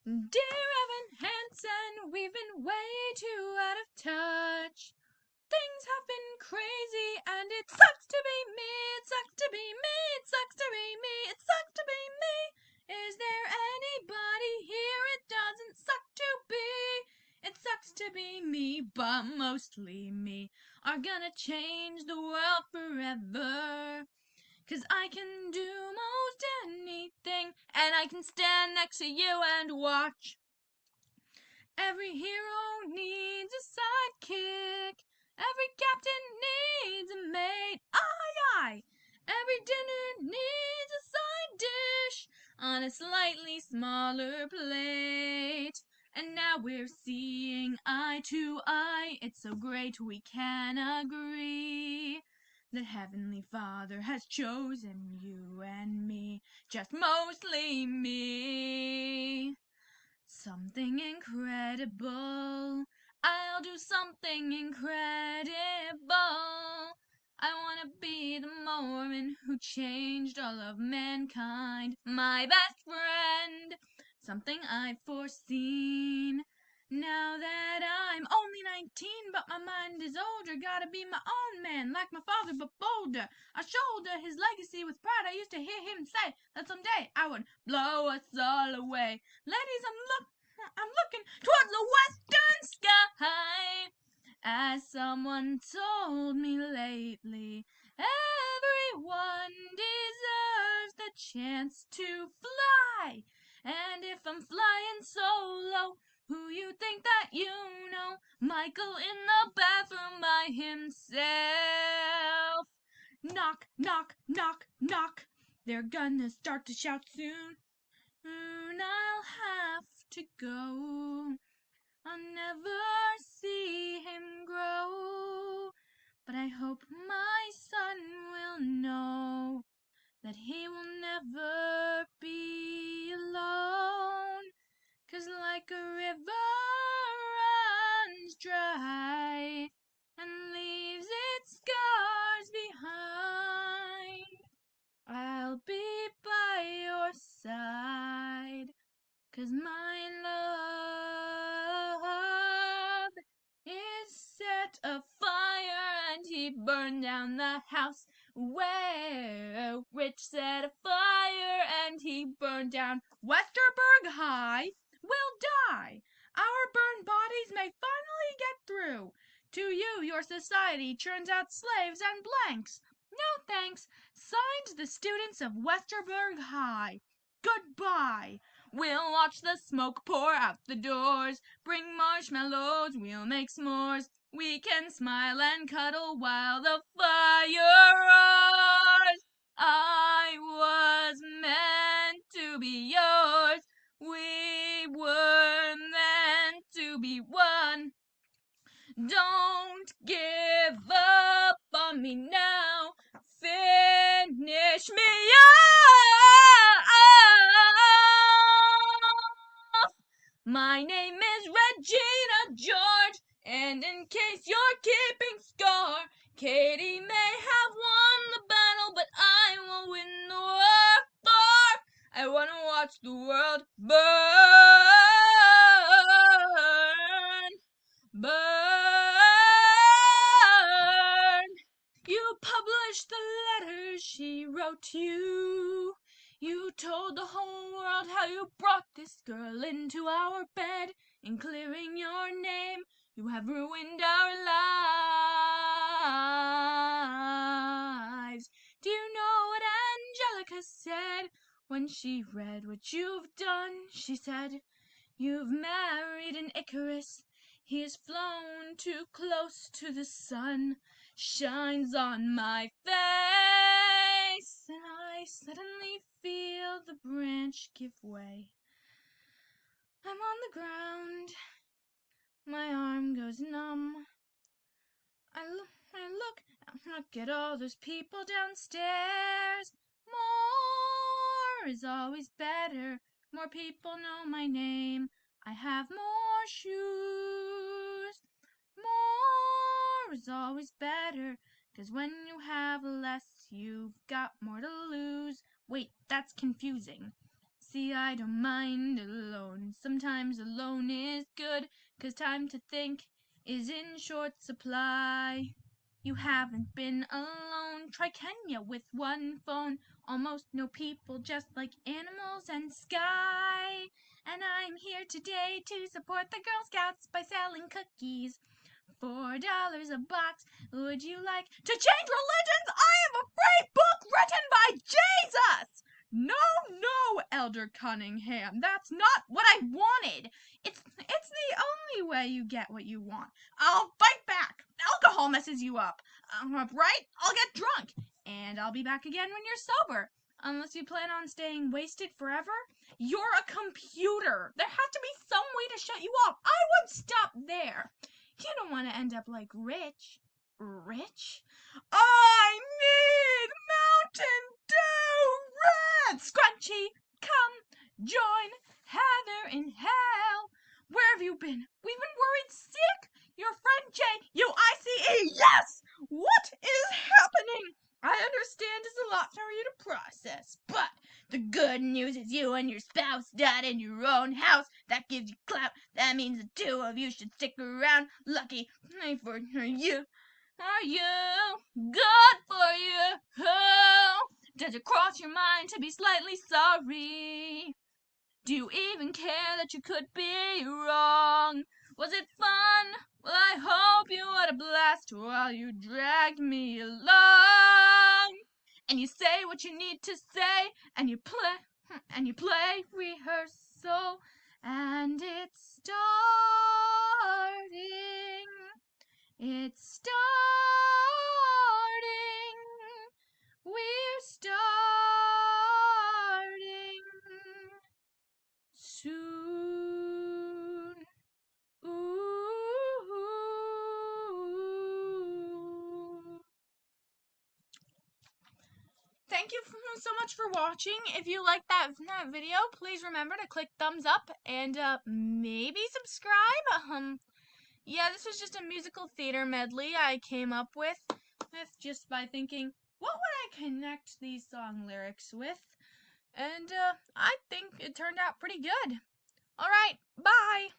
Dear Evan Hansen, we've been way too out of touch. Things have been crazy, and it sucks to be me. It sucks to be me. It sucks to be me. It sucks to be me. Is there anybody here it doesn't suck to be? It sucks to be me, but mostly me are gonna change the world forever. 'Cause I can do most anything, and I can stand next to you and watch. Every hero needs a sidekick. Every captain needs a mate. Aye, aye. Every dinner needs a side dish on a slightly smaller plate. And now we're seeing eye to eye. It's so great we can agree that Heavenly Father has chosen you and me, just mostly me. Something incredible. I'll do something incredible. I want to be the Mormon who changed all of mankind. My best friend. Something I've foreseen. Now that I'm only 19, but my mind is older. Gotta be my own man, like my father, but bolder. I shoulder his legacy with pride. I used to hear him say that someday I would blow us all away. Ladies, I'm looking towards the western sky. As someone told me lately, everyone deserves the chance to fly. And if I'm flying solo, who you think that you know? Michael in the bathroom by himself. Knock, knock, knock, knock. They're gonna start to shout soon. I'll have to go. I'll never see him grow. But I hope my son will know that he will never be alone. 'Cause like a river runs dry and leaves its scars behind, I'll be by your side. 'Cause my love is set afire, and he burned down the house where Rich set afire, and he burned down Westerberg High. Will die. Our burned bodies may finally get through. To you, your society churns out slaves and blanks. No thanks. Signed, the students of Westerberg High. Goodbye. We'll watch the smoke pour out the doors. Bring marshmallows, we'll make s'mores. We can smile and cuddle while the fire roars. I was meant to be yours. We were meant to be one. Don't give up on me now. Finish me off. My name is Regina George, and in case you're keeping score, Katie may have won the battle, but I will win the war for. I want to watch the world burn. Burn. You published the letters she wrote you. You told the whole world how you brought this girl into our bed. In clearing your name, you have ruined our lives. Do you know what Angelica said when she read what you've done? She said, "You've married an Icarus. He has flown too close to the sun, shines on my face, and I suddenly feel the branch give way. I'm on the ground, my arm goes numb. I look at all those people downstairs. More is always better. More people know my name. I have more shoes. More is always better, 'cause when you have less, you've got more to lose. Wait, that's confusing. See, I don't mind alone. Some sometimes alone is good, 'cause time to think is in short supply. You haven't been alone. Try Kenya with one phone. Almost no people, just like animals and sky. And I'm here today to support the Girl Scouts by selling cookies. $4 a box. Would you like to change religions? I have a free book written by Jesus! No, Elder Cunningham. That's not what I wanted. It's the only way you get what you want. I'll fight back. Alcohol messes you up. Right? I'll get drunk. And I'll be back again when you're sober. Unless you plan on staying wasted forever. You're a computer. There has to be some way to shut you off. I would stop there. You don't want to end up like Rich. Rich? I need Mountain Dew Red! Scrunchy, come join Heather in hell. Where have you been? We've been worried sick. Your friend Jay, UICE, yes! What is happening? I understand it's a lot for you to process, but the good news is you and your spouse died in your own house. That gives you clout. That means the two of you should stick around. Lucky for you. Are you good for you? Oh, does it cross your mind to be slightly sorry? Do you even care that you could be wrong? Was it fun? Well, I hope you had a blast while you dragged me along. And you say what you need to say, and you play rehearsal, and it's starting. It's starting. We're starting soon. Ooh. Thank you so much for watching. If you liked that video, please remember to click thumbs up and maybe subscribe. Yeah, this was just a musical theater medley I came up with just by thinking, what would I connect these song lyrics with? And I think it turned out pretty good. All right, bye.